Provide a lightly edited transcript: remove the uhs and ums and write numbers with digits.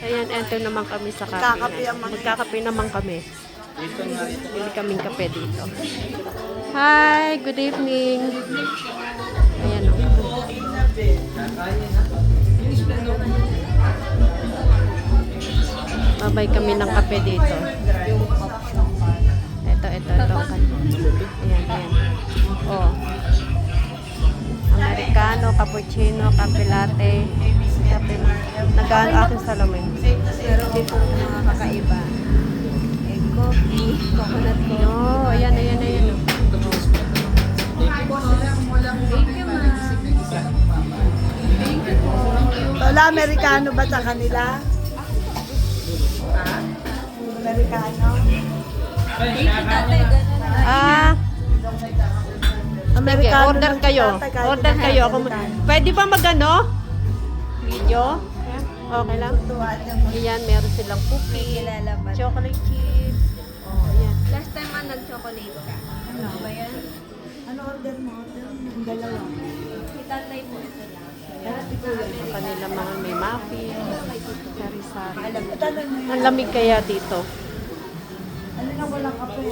Ayan, enter naman kami sa kape. Magkakape naman. Magkakape naman kami. Bili kaming kape dito. Hi, good evening. Ayan o. Babay kami ng kape dito. Ito. Ayan. Oh. Americano, cappuccino, kape latte. Kape. Nagaan aking salamin. Meron din po mga kakaiba. Egg coffee, coconut coffee. No, ayan. Oh. Wala, Amerikano ba sa kanila? Amerikano? Ah, sige, Amerikano order lang kayo. tatay, kahit Order hindi kayo. Amerikano. Pwede ba magano? Video? Okay lang. Tuwaan niya mo. Ayan, meron silang cookie, Ilalabas. chocolate chips. Ayan. Last time man nag-chocolate ka. Ano ba yan? Ano order mo? Yung dalawa. Itatay mo ito lang. Sa kanila mga may muffin, sari-sari. Tanong mo Ang lamig kaya dito. Ano na walang kape?